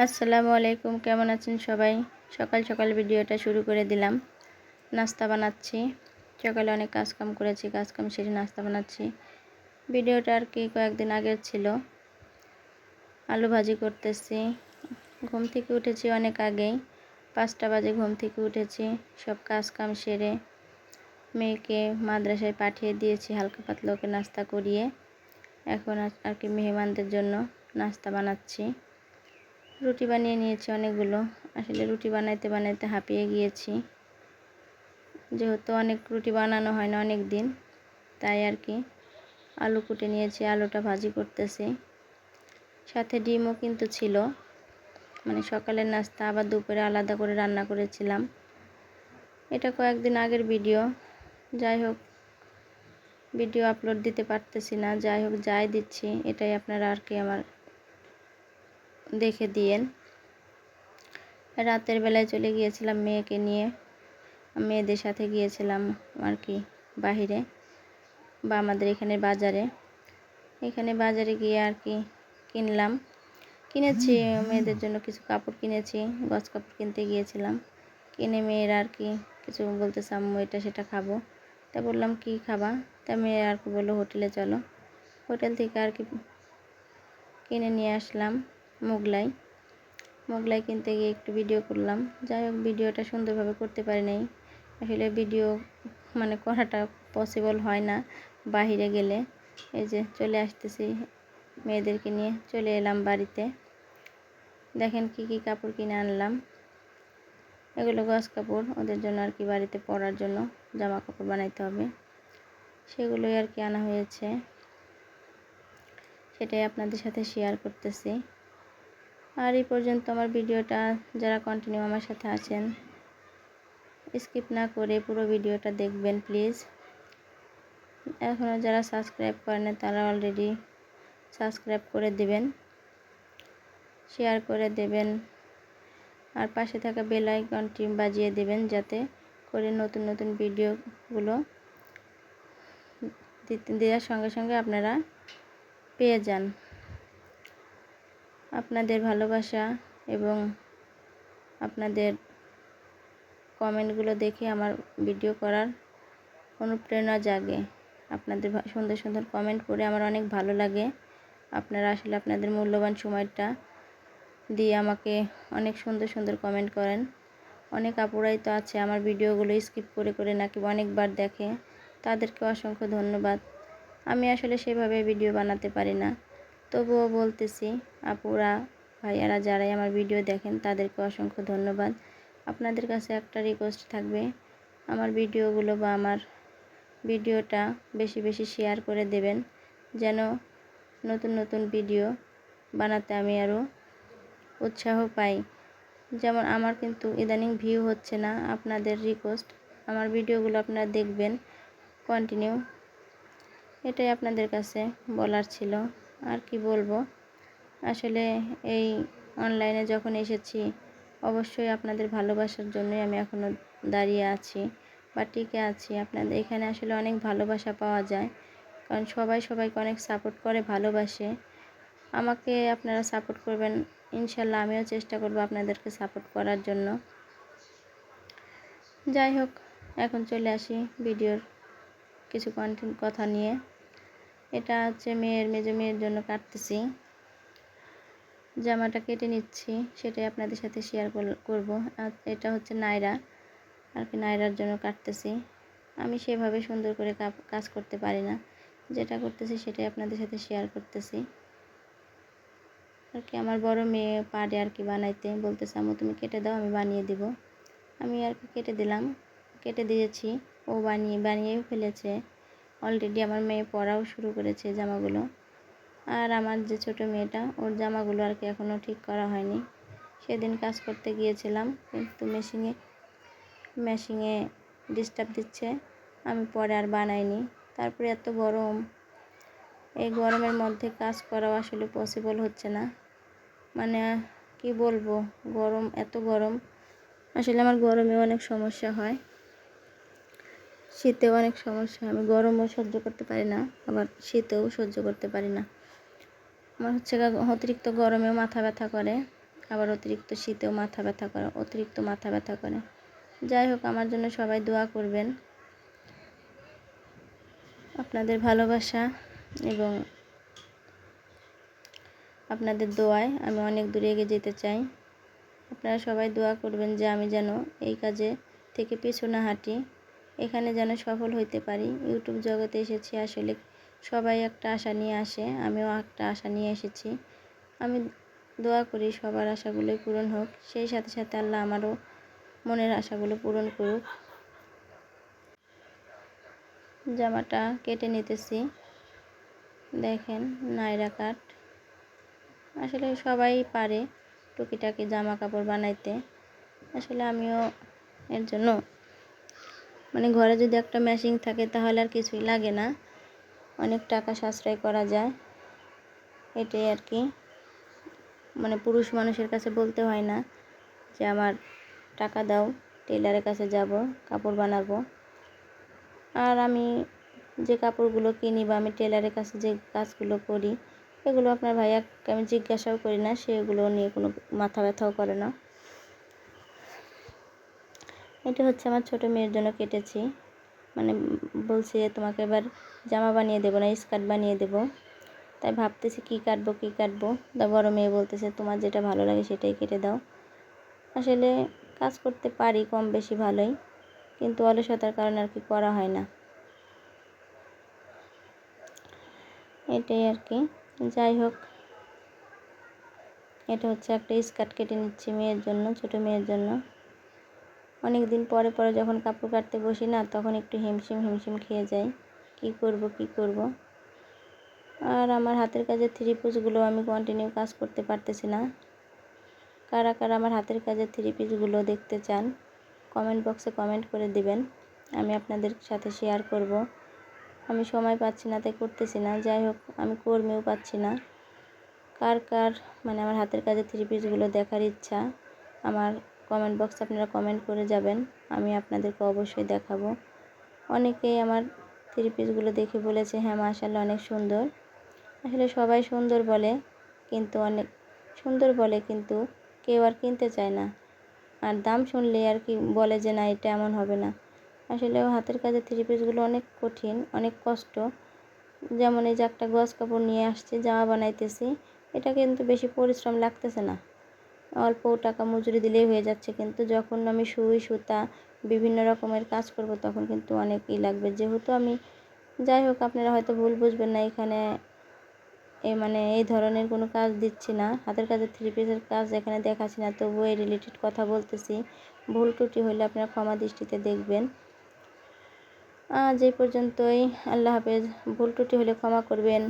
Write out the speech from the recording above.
আসসালামু আলাইকুম, কেমন আছেন সবাই? সকাল সকাল ভিডিওটা শুরু করে দিলাম। নাস্তা বানাচ্ছি। সকালে অনেক কাজকাম করেছি, কাজকাম সেরে নাস্তা বানাচ্ছি। ভিডিওটা আর কি কয়েকদিন আগের ছিল। আলু ভাজি করতেছি। ঘুম থেকে উঠেছি অনেক আগেই, 5টা বাজে ঘুম থেকে উঠেছি। সব কাজকাম সেরে মেয়েকে মাদ্রাসায় পাঠিয়ে দিয়েছি, হালকা পাতলা ওকে নাস্তা করিয়ে। এখন আর কি মেহমানদের জন্য নাস্তা বানাচ্ছি। রুটি বানিয়ে নিয়েছি অনেকগুলো। আসলে রুটি বানাইতে বানাইতে হাঁপিয়ে গিয়েছি, যেহেতু অনেক রুটি বানানো হয় না অনেক দিন, তাই আর কি আলু কুটে নিয়েছি, আলুটা ভাজি করতেছি। সাথে ডিমও কিন্তু ছিল, মানে সকালের নাস্তা আবার দুপুরে আলাদা করে রান্না করেছিলাম। এটা কয়েকদিন আগের ভিডিও, যাই হোক ভিডিও আপলোড দিতে পারতেছি না। যাই হোক, যাই দিচ্ছি এটাই আপনারা আর কি আমার দেখে দিয়েন। রাতের বেলায় চলে গিয়েছিলাম মেয়েকে নিয়ে, মেয়েদের সাথে গিয়েছিলাম আর কি বাহিরে বা আমাদের এখানে বাজারে। এখানে বাজারে গিয়ে আর কি কিনেছি মেয়েদের জন্য কিছু কাপড় কিনেছি, গজ কাপড় কিনতে গিয়েছিলাম। কিনে মেয়েরা আর কি কিছু বলতেছে, আম্মু এটা সেটা খাবো। তা বললাম কি খাবা? তা মেয়ে আর কি বললো হোটেলে চলো। হোটেল থেকে আর কি কিনে নিয়ে আসলাম মোগলাই কিনতে গিয়ে একটু ভিডিও করলাম। যাই হোক, ভিডিওটা সুন্দরভাবে করতে পারি নাই। আসলে ভিডিও মানে করাটা পসিবল হয় না বাহিরে গেলে। এই যে চলে আসতেছি, মেয়েদেরকে নিয়ে চলে এলাম বাড়িতে। দেখেন কি কি কাপড় কিনে আনলাম। এগুলো গজ কাপড়, ওদের জন্য আর কি বাড়িতে পরার জন্য জামা কাপড় বানাইতে হবে, সেগুলোই আর কি আনা হয়েছে। সেটাই আপনাদের সাথে শেয়ার করতেছি। আর এই পর্যন্ত আমার ভিডিওটা যারা কন্টিনিউ আমার সাথে আছেন, স্কিপ না করে পুরো ভিডিওটা দেখবেন প্লিজ। এখনও যারা সাবস্ক্রাইব করেন তারা অলরেডি সাবস্ক্রাইব করে দেবেন, শেয়ার করে দেবেন, আর পাশে থাকা বেল আইকনটি বাজিয়ে দেবেন, যাতে করে নতুন নতুন ভিডিওগুলো দেওয়ার সঙ্গে সঙ্গে আপনারা পেয়ে যান। আপনাদের ভালোবাসা এবং আপনাদের কমেন্টগুলো দেখে আমার ভিডিও করার অনুপ্রেরণা জাগে। আপনাদের সুন্দর সুন্দর কমেন্ট পড়ে আমার অনেক ভালো লাগে। আপনারা আসলে আপনাদের মূল্যবান সময়টা দিয়ে আমাকে অনেক সুন্দর সুন্দর কমেন্ট করেন। অনেক আপুরাই তো আছে আমার ভিডিওগুলো স্কিপ করে করে নাকি অনেকবার দেখে, তাদেরকে অসংখ্য ধন্যবাদ। আমি আসলে সেভাবে ভিডিও বানাতে পারি না, তবুও বলতেছি আপুরা ভাইয়ারা যারাই আমার ভিডিও দেখেন তাদেরকে অসংখ্য ধন্যবাদ। আপনাদের কাছে একটা রিকোয়েস্ট থাকবে, আমার ভিডিওগুলো বা আমার ভিডিওটা বেশি বেশি শেয়ার করে দেবেন, যেন নতুন নতুন ভিডিও বানাতে আমি আরও উৎসাহ পাই। যেমন আমার কিন্তু ইদানিং ভিউ হচ্ছে না, আপনাদের রিকোয়েস্ট আমার ভিডিওগুলো আপনারা দেখবেন কন্টিনিউ, এটাই আপনাদের কাছে বলার ছিল। আর কি বলবো, আসলে এই অনলাইনে যখন এসেছি অবশ্যই আপনাদের ভালোবাসার জন্যই আমি এখনও দাঁড়িয়ে আছি বা টিকে আছি। আপনাদের এখানে আসলে অনেক ভালোবাসা পাওয়া যায়, কারণ সবাই সবাইকে অনেক সাপোর্ট করে, ভালোবাসে। আমাকে আপনারা সাপোর্ট করবেন, ইনশাল্লাহ আমিও চেষ্টা করব আপনাদেরকে সাপোর্ট করার জন্য। যাই হোক, এখন চলে আসি ভিডিওর কিছু কন্টেন্ট কথা নিয়ে। এটা হচ্ছে মেজো মেয়ের জন্য কাটতেছি, জামাটা কেটে নিচ্ছি, সেটাই আপনাদের সাথে শেয়ার করব। আর এটা হচ্ছে নায়রা, আর কি নায়রার জন্য কাটতেছি। আমি সেভাবে সুন্দর করে কাজ করতে পারি না, যেটা করতেছি সেটাই আপনাদের সাথে শেয়ার করতেছি। আর কি আমার বড় মেয়ে পারে আর কি বানাইতে, বলতেছে আম্মু তুমি কেটে দাও আমি বানিয়ে দিব। আমি আর কি কেটে দিয়েছি, ও বানিয়েও ফেলেছে অলরেডি। আমার মেয়ে পরাও শুরু করেছে জামাগুলো। আর আমার যে ছোট মেয়েটা, ওর জামাগুলো আর কি এখনও ঠিক করা হয়নি। সেদিন কাজ করতে গিয়েছিলাম, কিন্তু মেশিনে ডিস্টার্ব দিচ্ছে, আমি পরে আর বানাইনি। তারপরে এত গরম, এই গরমের মধ্যে কাজ করাও আসলে পসিবল হচ্ছে না। মানে কি বলবো, গরম, এত গরম। আসলে আমার গরমে অনেক সমস্যা হয়, শীতেও অনেক সমস্যা। আমি গরমও সহ্য করতে পারি না, আবার শীতেও সহ্য করতে পারি না। আমার হচ্ছে অতিরিক্ত গরমেও মাথা ব্যথা করে, আবার অতিরিক্ত শীতেও অতিরিক্ত মাথা ব্যথা করে। যাই হোক, আমার জন্য সবাই দোয়া করবেন। আপনাদের ভালোবাসা এবং আপনাদের দোয়ায় আমি অনেক দূরে এগিয়ে যেতে চাই। আপনারা সবাই দোয়া করবেন যে আমি যেন এই কাজে থেকে পিছু না হাঁটি, এখানে যেন সফল হইতে পারি। ইউটিউব জগতে এসেছি আসলে সবাই একটা আশা নিয়ে আসে, আমিও একটা আশা নিয়ে এসেছি। আমি দোয়া করি সবার আশাগুলোই পূরণ হোক, সেই সাথে সাথে আল্লাহ আমারও মনের আশাগুলো পূরণ করুক। জামাটা কেটে নিতেছি, দেখেন নাইরা কাট। আসলে সবাই পারে টুকিটাকি জামা কাপড় বানাইতে, আসলে আমিও এর জন্য ঘরে যদি একটা মেশিন থাকে তাহলে আর কিছুই লাগে না, অনেক টাকা সাশ্রয় করা যায়। এটাই আর কি, পুরুষ মানুষের কাছে বলতে হয় না যে আমার টাকা দাও, টেলারের কাছে যাব, কাপড় বানাবো। আর আমি যে কাপড়গুলো কিনি বা আমি টেলারের কাছে যে কাজগুলো করি, এগুলো আপনার ভাইয়াকে আমি জিজ্ঞাসাও করি না, সেগুলো নিয়ে কোনো মাথা ব্যথাও করে না। এটা হচ্ছে আমার ছোটো মেয়ের জন্য কেটেছি, বলছে তোমাকে এবার জামা বানিয়ে দেবো না, স্কার্ট বানিয়ে দেবো। তাই ভাবতেছি কী কাটবো। তা বড় মেয়ে বলতেছে তোমার যেটা ভালো লাগে সেটাই কেটে দাও। আসলে কাজ করতে পারি কম বেশি ভালোই, কিন্তু অলসতার কারণে আর কি করা হয় না, এটাই আর কি। যাই হোক, এটা হচ্ছে একটা স্কার্ট কেটে নিচ্ছি মেয়ের জন্য, ছোটো মেয়ের জন্য। অনেক দিন পরে যখন কাপড় কাটতে বসি না, তখন একটু হিমশিম খেয়ে যাই, কি করব। আর আমার হাতের কাজের 3 পিসগুলো আমি কন্টিনিউ কাজ করতে পারতেছি না। কারা আমার হাতের কাজের 3 পিসগুলো দেখতে চান কমেন্ট বক্সে কমেন্ট করে দিবেন, আমি আপনাদের সাথে শেয়ার করব। আমি সময় পাচ্ছি না তাই করতেছি না। যাই হোক, আমি কর্মীও পাচ্ছি না। কার আমার হাতের কাজের 3 পিসগুলো দেখার ইচ্ছা, আমার কমেন্ট বক্সে আপনারা কমেন্ট করে যাবেন, আমি আপনাদেরকে অবশ্যই দেখাবো। অনেকেই আমার 3 পিসগুলো দেখে বলেছে হ্যাঁ মাশাআল্লাহ অনেক সুন্দর। আসলে সবাই সুন্দর বলে, কিন্তু কেউ আর কিনতে চায় না। আর দাম শুনলে আর কি বলে যে না এটা এমন হবে না। আসলে হাতের কাজের 3 পিসগুলো অনেক কঠিন, অনেক কষ্ট। যেমন এই যে একটা গজ কাপড় নিয়ে আসছি, জামা বানাইতেছি, এটা কিন্তু বেশি পরিশ্রম লাগতেছে না, অল্প টাকা মজুরি দিলেই হয়ে যাচ্ছে। কিন্তু যখন আমি সুই সুতা বিভিন্ন রকমের কাজ করব তখন কিন্তু অনেকই লাগবে। যেহেতু আমি, যাই হোক, আপনারা হয়তো ভুল বুঝবেন না, এখানে এই ধরনের কোনো কাজ দিচ্ছি না, হাতের কাজের 3 পিসের কাজ এখানে দেখাচ্ছি না, তবুও এই রিলেটেড কথা বলতেছি। ভুল ত্রুটি হলে আপনারা ক্ষমা দৃষ্টিতে দেখবেন। আজ এই পর্যন্তই, আল্লাহ হাফেজ। ভুল ত্রুটি হলে ক্ষমা করবেন।